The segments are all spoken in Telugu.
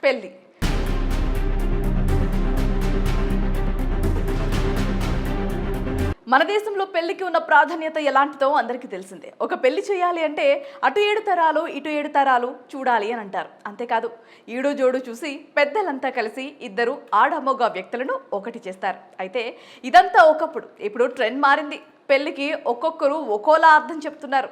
పెళ్లి. మన దేశంలో పెళ్లికి ఉన్న ప్రాధాన్యత ఎలాంటిదో అందరికీ తెలిసిందే. ఒక పెళ్లి చేయాలి అంటే అటు 7 తరాలు ఇటు 7 తరాలు చూడాలి అని అంటారు. అంతేకాదు ఈడు జోడు చూసి పెద్దలంతా కలిసి ఇద్దరు ఆడమొగ వ్యక్తులను ఒకటి చేస్తారు. అయితే ఇదంతా ఒకప్పుడు, ఇప్పుడు ట్రెండ్ మారింది. పెళ్లికి ఒక్కొక్కరు ఒక్కోలా అర్థం చెప్తున్నారు.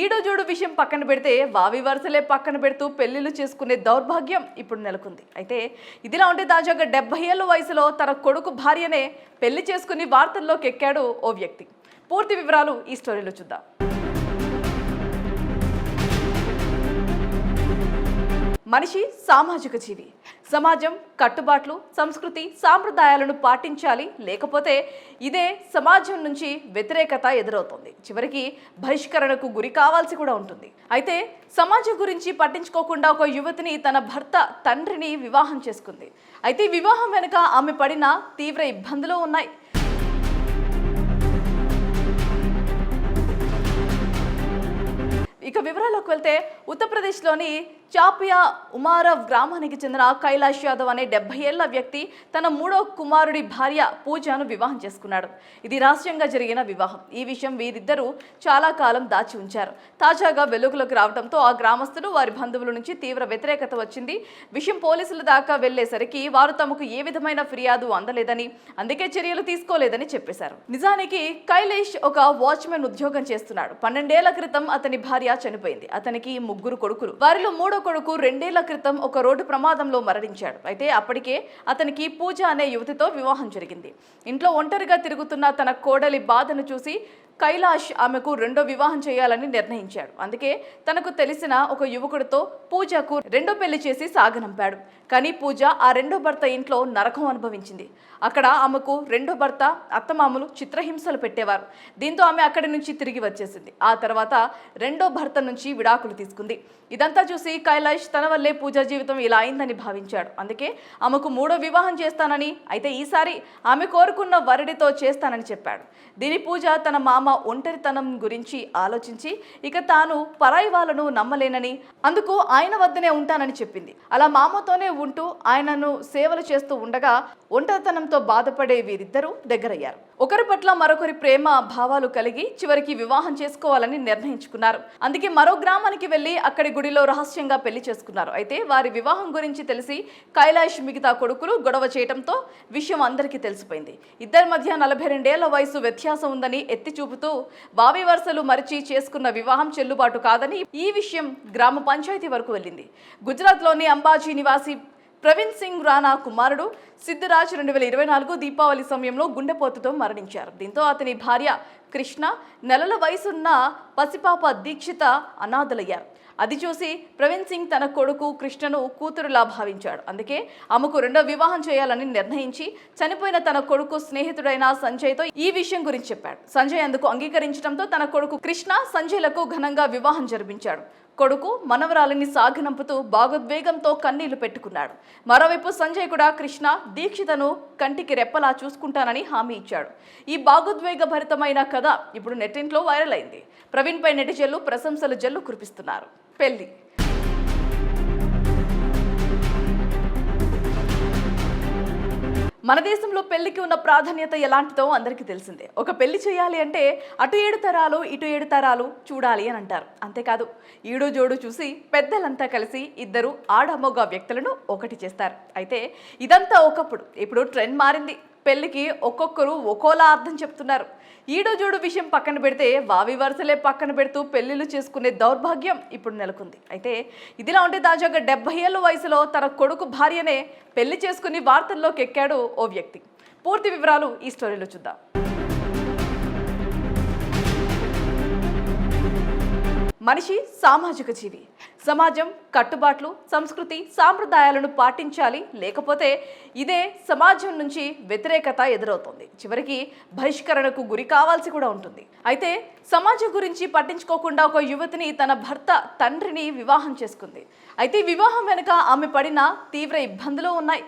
ఈడో జోడు విషయం పక్కన పెడితే వావి వరుసలే పక్కన పెడుతూ పెళ్లిళ్ళు చేసుకునే దౌర్భాగ్యం ఇప్పుడు నెలకొంది. అయితే ఇదిలా ఉంటే తాజాగా 70 ఏళ్ల వయసులో తన కొడుకు భార్యనే పెళ్లి చేసుకుని వార్తల్లోకి ఎక్కాడు ఓ వ్యక్తి. పూర్తి వివరాలు ఈ స్టోరీలో చూద్దాం. మనిషి సామాజిక జీవి. సమాజం కట్టుబాట్లు, సంస్కృతి, సాంప్రదాయాలను పాటించాలి, లేకపోతే ఇదే సమాజం నుంచి వ్యతిరేకత ఎదురవుతుంది. చివరికి బహిష్కరణకు గురి కావాల్సి కూడా ఉంటుంది. అయితే సమాజం గురించి పట్టించుకోకుండా ఒక యువతిని తన భర్త తండ్రిని వివాహం చేసుకుంది. అయితే వివాహం వెనుక ఆమె పడిన తీవ్ర ఇబ్బందులు ఉన్నాయి. ఇక వివరాల్లోకి వెళ్తే ఉత్తరప్రదేశ్లోని చాపియా ఉమారవ్ గ్రామానికి చెందిన కైలాష్ యాదవ్ అనే 70 ఏళ్ల వ్యక్తి తన 3వ కుమారుడి భార్య పూజను వివాహం చేసుకున్నాడు. ఇది రహస్యంగా జరిగిన వివాహం. ఈ విషయం వీరిద్దరూ చాలా కాలం దాచి ఉంచారు. తాజాగా వెలుగులోకి రావడంతో ఆ గ్రామస్తులు, వారి బంధువుల నుంచి తీవ్ర వ్యతిరేకత వచ్చింది. విషయం పోలీసుల దాకా వెళ్లేసరికి వారు తమకు ఏ విధమైన ఫిర్యాదు అందలేదని, అందుకే చర్యలు తీసుకోలేదని చెప్పేశారు. నిజానికి కైలాష్ ఒక వాచ్మెన్ ఉద్యోగం చేస్తున్నాడు. 12 ఏళ్ల క్రితం అతని భార్య చనిపోయింది. అతనికి 3 కొడుకులు. వారిలో 3వ కొడుకు 2 ఏళ్ల క్రితం ఒక రోడ్డు ప్రమాదంలో మరణించాడు. అయితే అప్పటికే అతనికి పూజ అనే యువతితో వివాహం జరిగింది. ఇంట్లో ఒంటరిగా తిరుగుతున్న తన కోడలి బాధను చూసి కైలాష్ ఆమెకు 2వ వివాహం చేయాలని నిర్ణయించాడు. అందుకే తనకు తెలిసిన ఒక యువకుడితో పూజకు 2వ పెళ్లి చేసి సాగనంపాడు. కానీ పూజ ఆ 2వ భర్త ఇంట్లో నరకం అనుభవించింది. అక్కడ ఆమెకు 2వ భర్త, అత్తమామలు చిత్రహింసలు పెట్టేవారు. దీంతో ఆమె అక్కడి నుంచి తిరిగి వచ్చేసింది. ఆ తర్వాత 2వ భర్త నుంచి విడాకులు తీసుకుంది. ఇదంతా చూసి కైలాష్ తన వల్లే పూజ జీవితం ఇలా అయిందని భావించాడు. అందుకే ఆమెకు 3వ వివాహం చేస్తానని, అయితే ఈసారి ఆమె కోరుకున్న వరుడితో చేస్తానని చెప్పాడు. దీని పూజ తన మామ ఒంటరితనం గురించి ఆలోచించి ఇక తాను పరాయి వాళ్ళను నమ్మలేనని, అందుకు ఆయన వద్దనే ఉంటానని చెప్పింది. అలా మామతోనే ఉంటూ ఆయనను సేవలు చేస్తూ ఉండగా ఒంటరితనంతో బాధపడే వీరిద్దరూ దగ్గరయ్యారు. ఒకరి పట్ల మరొకరి ప్రేమ భావాలు కలిగి చివరికి వివాహం చేసుకోవాలని నిర్ణయించుకున్నారు. అందుకే మరో గ్రామానికి వెళ్లి అక్కడి గుడిలో రహస్యంగా పెళ్లి చేసుకున్నారు. అయితే వారి వివాహం గురించి తెలిసి కైలాష్ మిగతా కొడుకులు గొడవ చేయడంతో విషయం అందరికీ తెలిసిపోయింది. ఇద్దరి మధ్య 42 ఏళ్ల వయసు వ్యత్యాసం ఉందని ఎత్తి చూపుతూ వావి వరుసలు మరిచి చేసుకున్న వివాహం చెల్లుబాటు కాదని ఈ విషయం గ్రామ పంచాయతీ వరకు వెళ్ళింది. గుజరాత్లోని అంబాజీ నివాసి ప్రవీణ్ సింగ్ రాణా కుమారుడు సిద్ధరాజ్ 2024 దీపావళి సమయంలో గుండెపోటుతో మరణించారు. దీంతో అతని భార్య కృష్ణ, నెలల వయసున్న పసిపాప దీక్షిత అనాథలయ్యారు. అది చూసి ప్రవీణ్ సింగ్ తన కొడుకు కృష్ణను కూతురులా భావించాడు. అందుకే ఆమెకు 2వ వివాహం చేయాలని నిర్ణయించి చనిపోయిన తన కొడుకు స్నేహితుడైన సంజయ్తో ఈ విషయం గురించి చెప్పాడు. సంజయ్ అందుకు అంగీకరించడంతో తన కొడుకు కృష్ణ, సంజయ్లకు ఘనంగా వివాహం జరిపించాడు. కొడుకు మనవరాలిని సాగనంపుతూ భావోద్వేగంతో కన్నీళ్లు పెట్టుకున్నాడు. మరోవైపు సంజయ్ కూడా కృష్ణ, దీక్షితను కంటికి రెప్పలా చూసుకుంటానని హామీ ఇచ్చాడు. ఈ భావోద్వేగ భరితమైన కథ ఇప్పుడు నెట్టింట్లో వైరల్ అయింది. ప్రవీణ్ పై నెటిజన్లు ప్రశంసలు జల్లు కురిపిస్తున్నారు. పెళ్లి. మన దేశంలో పెళ్లికి ఉన్న ప్రాధాన్యత ఎలాంటిదో అందరికీ తెలిసిందే. ఒక పెళ్లి చేయాలి అంటే అటు 7 తరాలు ఇటు 7 తరాలు చూడాలి అని అంటారు. అంతేకాదు ఈడు జోడు చూసి పెద్దలంతా కలిసి ఇద్దరు ఆడమొగ వ్యక్తులను ఒకటి చేస్తారు. అయితే ఇదంతా ఒకప్పుడు, ఇప్పుడు ట్రెండ్ మారింది. పెళ్లికి ఒక్కొక్కరు ఒక్కోలా అర్థం చెప్తున్నారు. ఈడో జోడు విషయం పక్కన పెడితే వావి వరుసలే పక్కన పెడుతూ పెళ్లిళ్ళు చేసుకునే దౌర్భాగ్యం ఇప్పుడు నెలకొంది. అయితే ఇదిలా ఉంటే తాజాగా 70 ఏళ్ల వయసులో తన కొడుకు భార్యనే పెళ్లి చేసుకుని వార్తల్లోకి ఎక్కాడు ఓ వ్యక్తి. పూర్తి వివరాలు ఈ స్టోరీలో చూద్దాం. మనిషి సామాజిక జీవి. సమాజం కట్టుబాట్లు, సంస్కృతి, సాంప్రదాయాలను పాటించాలి, లేకపోతే ఇదే సమాజం నుంచి వ్యతిరేకత ఎదురవుతుంది. చివరికి బహిష్కరణకు గురి కావాల్సి కూడా ఉంటుంది. అయితే సమాజం గురించి పట్టించుకోకుండా ఒక యువతిని తన భర్త తండ్రిని వివాహం చేసుకుంది. అయితే వివాహం వెనుక ఆమె పడిన తీవ్ర ఇబ్బందులు ఉన్నాయి.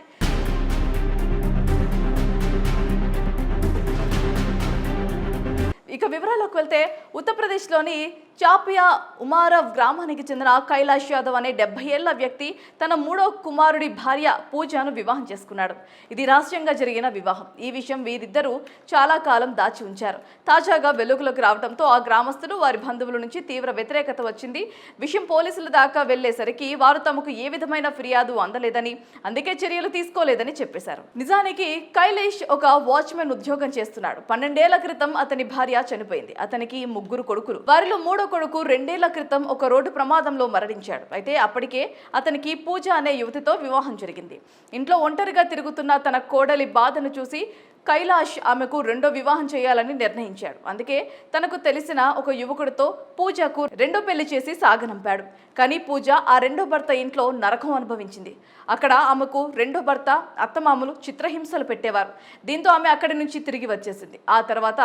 ఇక వివరాల్లోకి వెళ్తే ఉత్తరప్రదేశ్లోని చాపియా ఉమారవ్ గ్రామానికి చెందిన కైలాష్ యాదవ్ అనే 70 ఏళ్ల వ్యక్తి తన మూడో కుమారుడి భార్య పూజను వివాహం చేసుకున్నాడు. ఇది రహస్యంగా జరిగిన వివాహం. ఈ విషయం వీరిద్దరూ చాలా కాలం దాచి ఉంచారు. తాజాగా వెలుగులోకి రావడంతో ఆ గ్రామస్తులు, వారి బంధువుల నుంచి తీవ్ర వ్యతిరేకత వచ్చింది. విషయం పోలీసుల దాకా వెళ్లేసరికి వారు తమకు ఏ విధమైన ఫిర్యాదు అందలేదని, అందుకే చర్యలు తీసుకోలేదని చెప్పేశారు. నిజానికి కైలేష్ ఒక వాచ్మెన్ ఉద్యోగం చేస్తున్నాడు. 12 ఏళ్ల క్రితం అతని భార్య చనిపోయింది. అతనికి 3 కొడుకులు. వారిలో మూడో కొడుకు 2 ఏళ్ల క్రితం ఒక రోడ్డు ప్రమాదంలో మరణించాడు. అయితే అప్పటికే అతనికి పూజ అనే యువతితో వివాహం జరిగింది. ఇంట్లో ఒంటరిగా తిరుగుతున్న తన కోడలి బాధను చూసి కైలాష్ ఆమెకు రెండో వివాహం చేయాలని నిర్ణయించాడు. అందుకే తనకు తెలిసిన ఒక యువకుడితో పూజకు రెండో పెళ్లి చేసి సాగనంపాడు. కానీ పూజ ఆ రెండో భర్త ఇంట్లో నరకం అనుభవించింది. అక్కడ ఆమెకు రెండో భర్త, అత్తమామలు చిత్రహింసలు పెట్టేవారు. దీంతో ఆమె అక్కడి నుంచి తిరిగి వచ్చేసింది. ఆ తర్వాత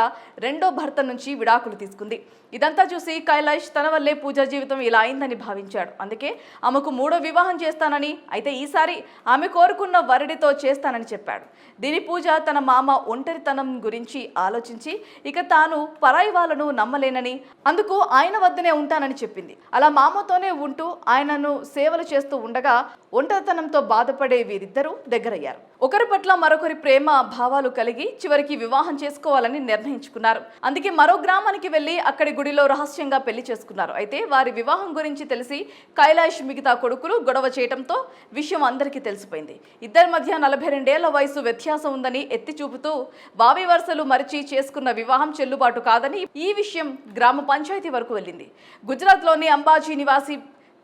రెండో భర్త నుంచి విడాకులు తీసుకుంది. ఇదంతా చూసి కైలాష్ తన వల్లే పూజ జీవితం ఇలా అయిందని భావించాడు. అందుకే ఆమెకు మూడో వివాహం చేస్తానని, అయితే ఈసారి ఆమె కోరుకున్న వరుడితో చేస్తానని చెప్పాడు. దీని పూజ తన మామ ఒంటరితనం గురించి ఆలోచించి ఇక తాను పరాయి వాళ్ళను నమ్మలేనని, అందుకు ఆయన వద్దనే ఉంటానని చెప్పింది. అలా మామతోనే ఉంటూ ఆయనను సేవలు చేస్తూ ఉండగా ఒంటరితనంతో బాధపడే వీరిద్దరూ దగ్గరయ్యారు. ఒకరి పట్ల మరొకరి ప్రేమ భావాలు కలిగి చివరికి వివాహం చేసుకోవాలని నిర్ణయించుకున్నారు. అందుకే మరో గ్రామానికి వెళ్లి అక్కడి గుడిలో రహస్యంగా పెళ్లి చేసుకున్నారు. అయితే వారి వివాహం గురించి తెలిసి కైలాష్ మిగతా కొడుకులు గొడవ చేయడంతో విషయం అందరికీ తెలిసిపోయింది. ఇద్దరి మధ్య 42 ఏళ్ల వయసు వ్యత్యాసం ఉందని ఎత్తి చూపుతూ బావి వరుసలు మరిచి చేసుకున్న వివాహం చెల్లుబాటు కాదని ఈ విషయం గ్రామ పంచాయతీ వరకు వెళ్ళింది. గుజరాత్లోని అంబాజీ నివాసి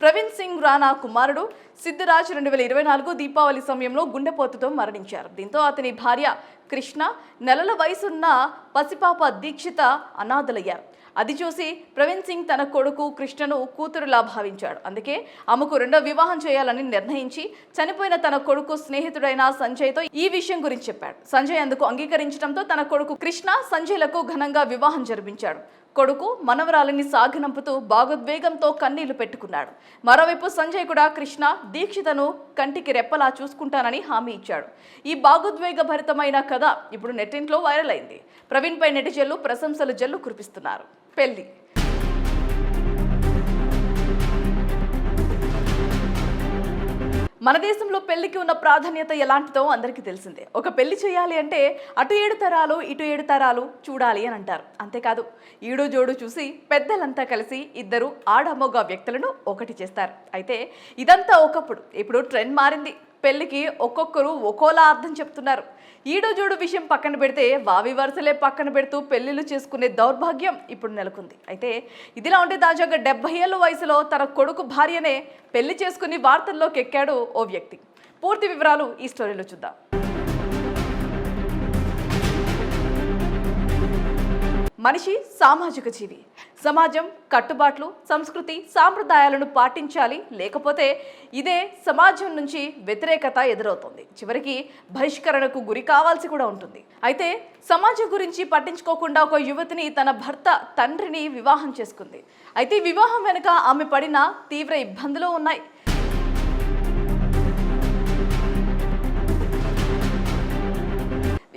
ప్రవీణ్ సింగ్ రాణా కుమారుడు సిద్ధిరాజ్ 2024 దీపావళి సమయంలో గుండెపోటుతో మరణించారు. దీంతో అతని భార్య కృష్ణ, నెలల వయసున్న పసిపాప దీక్షిత అనాథలయ్యారు. అది చూసి ప్రవీణ్ సింగ్ తన కొడుకు కృష్ణను కూతురులా భావించాడు. అందుకే ఆమెకు రెండో వివాహం చేయాలని నిర్ణయించి చనిపోయిన తన కొడుకు స్నేహితుడైన సంజయ్తో ఈ విషయం గురించి చెప్పాడు. సంజయ్ అందుకు అంగీకరించడంతో తన కొడుకు కృష్ణ, సంజయ్లకు ఘనంగా వివాహం జరిపించాడు. కొడుకు మనవరాలిని సాగనంపుతూ భాగోద్వేగంతో కన్నీళ్లు పెట్టుకున్నాడు. మరోవైపు సంజయ్ కూడా కృష్ణ, దీక్షితను కంటికి రెప్పలా చూసుకుంటానని హామీ ఇచ్చాడు. ఈ భాగోద్వేగ భరితమైన కథ ఇప్పుడు నెట్టింట్లో వైరల్ అయింది. ప్రవీణ్ పై నెటిజన్లు ప్రశంసలు జల్లు కురిపిస్తున్నారు. పెళ్లి మన దేశంలో పెళ్లికి ఉన్న ప్రాధాన్యత ఎలాంటిదో అందరికీ తెలిసిందే. ఒక పెళ్లి చేయాలి అంటే అటు 7 తరాలు ఇటు 7 తరాలు చూడాలి అని అంటారు. అంతేకాదు, ఈడు జోడు చూసి పెద్దలంతా కలిసి ఇద్దరు ఆడమొగ వ్యక్తులను ఒకటి చేస్తారు. అయితే ఇదంతా ఒకప్పుడు. ఇప్పుడు ట్రెండ్ మారింది. పెళ్లికి ఒక్కొక్కరు ఒక్కోలా అర్థం చెప్తున్నారు. ఈడో జోడు విషయం పక్కన పెడితే వావి వరుసలే పక్కన పెడుతూ పెళ్లిళ్ళు చేసుకునే దౌర్భాగ్యం ఇప్పుడు నెలకొంది. అయితే ఇదిలా ఉంటే తాజాగా 70 ఏళ్ల వయసులో తన కొడుకు భార్యనే పెళ్లి చేసుకుని వార్తల్లోకి ఎక్కాడు ఓ వ్యక్తి. పూర్తి వివరాలు ఈ స్టోరీలో చూద్దాం. మనిషి సామాజిక జీవి. సమాజం కట్టుబాట్లు, సంస్కృతి, సాంప్రదాయాలను పాటించాలి. లేకపోతే ఇదే సమాజం నుంచి వ్యతిరేకత ఎదురవుతుంది. చివరికి బహిష్కరణకు గురి కావాల్సి కూడా ఉంటుంది. అయితే సమాజం గురించి పట్టించుకోకుండా ఒక యువతిని తన భర్త తండ్రిని వివాహం చేసుకుంది. అయితే ఈ వివాహం వెనుక ఆమె పడిన తీవ్ర ఇబ్బందులు ఉన్నాయి.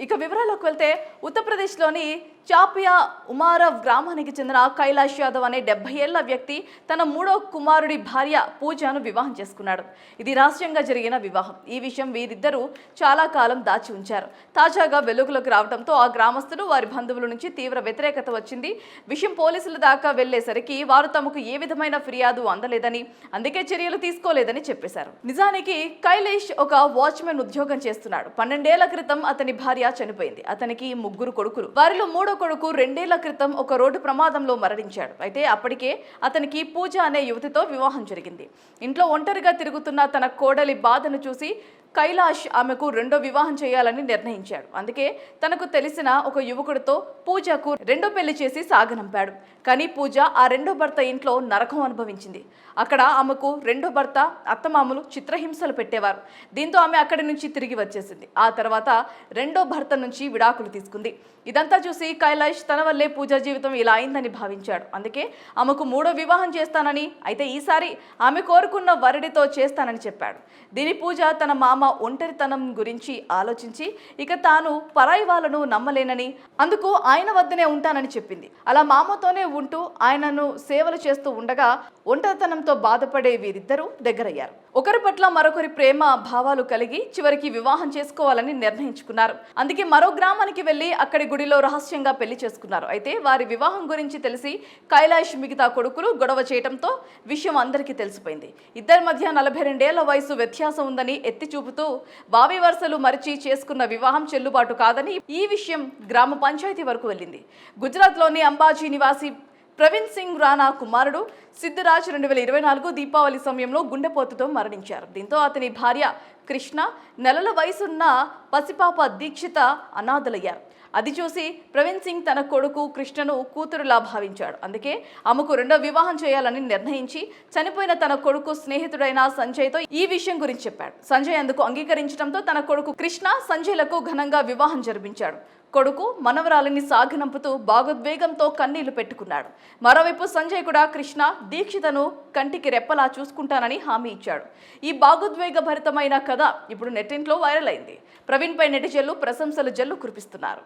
ఇక వివరాల్లోకి వెళ్తే ఉత్తరప్రదేశ్లోని చాపియా ఉమారవ్ గ్రామానికి చెందిన కైలాష్ యాదవ్ అనే 70 ఏళ్ల వ్యక్తి తన మూడో కుమారుడి భార్య పూజను వివాహం చేసుకున్నాడు. ఇది రహస్యంగా జరిగిన వివాహం. ఈ విషయం వీరిద్దరూ చాలా కాలం దాచి ఉంచారు. తాజాగా వెలుగులోకి రావడంతో ఆ గ్రామస్తులు, వారి బంధువుల నుంచి తీవ్ర వ్యతిరేకత వచ్చింది. విషయం పోలీసుల దాకా వెళ్లేసరికి వారు తమకు ఏ విధమైన ఫిర్యాదు అందలేదని, అందుకే చర్యలు తీసుకోలేదని చెప్పేశారు. నిజానికి కైలేష్ ఒక వాచ్మెన్ ఉద్యోగం చేస్తున్నాడు. 12 ఏళ్ల క్రితం అతని భార్య చనిపోయింది. అతనికి 3 కొడుకులు. వారిలో మూడో కొడుకు 2 ఏళ్ల క్రితం ఒక రోడ్డు ప్రమాదంలో మరణించాడు. అయితే అప్పటికే అతనికి పూజ అనే యువతితో వివాహం జరిగింది. ఇంట్లో ఒంటరిగా తిరుగుతున్న తన కోడలి బాధను చూసి కైలాష్ ఆమెకు రెండో వివాహం చేయాలని నిర్ణయించాడు. అందుకే తనకు తెలిసిన ఒక యువకుడితో పూజకు రెండో పెళ్లి చేసి సాగనంపాడు. కానీ పూజ ఆ రెండో భర్త ఇంట్లో నరకం అనుభవించింది. అక్కడ ఆమెకు రెండో భర్త, అత్తమామలు చిత్రహింసలు పెట్టేవారు. దీంతో ఆమె అక్కడి నుంచి తిరిగి వచ్చేసింది. ఆ తర్వాత రెండో భర్త నుంచి విడాకులు తీసుకుంది. ఇదంతా చూసి కైలాష్ తన వల్లే పూజ జీవితం ఇలా అయిందని భావించాడు. అందుకే ఆమెకు మూడో వివాహం చేస్తానని, అయితే ఈసారి ఆమె కోరుకున్న వరుడితో చేస్తానని చెప్పాడు. దీని పూజ తన మామ భామ ఒంటరితనం గురించి ఆలోచించి ఇక తాను పరాయి వాళ్ళను నమ్మలేనని, అందుకు ఆయన వద్దనే ఉంటానని చెప్పింది. అలా మామతోనే ఉంటూ ఆయనను సేవలు చేస్తూ ఉండగా ఒంటరితనంతో బాధపడే వీరిద్దరూ దగ్గరయ్యారు. ఒకరి పట్ల మరొకరి ప్రేమ భావాలు కలిగి చివరికి వివాహం చేసుకోవాలని నిర్ణయించుకున్నారు. అందుకే మరో గ్రామానికి వెళ్లి అక్కడి గుడిలో రహస్యంగా పెళ్లి చేసుకున్నారు. అయితే వారి వివాహం గురించి తెలిసి కైలాష్ మిగతా కొడుకులు గొడవ చేయడంతో విషయం అందరికీ తెలిసిపోయింది. ఇద్దరి మధ్య 42 ఏళ్ల వయసు వ్యత్యాసం ఉందని ఎత్తి చూపుతూ బావి వరుసలు మరిచి చేసుకున్న వివాహం చెల్లుబాటు కాదని ఈ విషయం గ్రామ పంచాయతీ వరకు వెళ్ళింది. గుజరాత్లోని అంబాజీ నివాసి ప్రవీణ్ సింగ్ రాణా కుమారుడు సిద్ధరాజ్ 2024 దీపావళి సమయంలో గుండెపోటుతో మరణించారు. దీంతో అతని భార్య కృష్ణ, నెలల వయసున్న పసిపాప దీక్షిత అనాథలయ్యారు. అది చూసి ప్రవీణ్ సింగ్ తన కొడుకు కృష్ణను కూతురులా భావించాడు. అందుకే ఆమెకు రెండో వివాహం చేయాలని నిర్ణయించి చనిపోయిన తన కొడుకు స్నేహితుడైన సంజయ్తో ఈ విషయం గురించి చెప్పాడు. సంజయ్ అందుకు అంగీకరించడంతో తన కొడుకు కృష్ణ, సంజయ్లకు ఘనంగా వివాహం జరిపించాడు. కొడుకు మనవరాలిని సాగనంపుతూ భావోద్వేగంతో కన్నీళ్లు పెట్టుకున్నాడు. మరోవైపు సంజయ్ కూడా కృష్ణ, దీక్షితను కంటికి రెప్పలా చూసుకుంటానని హామీ ఇచ్చాడు. ఈ భావోద్వేగభరితమైన కథ ఇప్పుడు నెట్టింట్లో వైరల్ అయింది. ప్రవీణ్ పై నెటిజన్లు ప్రశంసలు జల్లు కురిపిస్తున్నారు.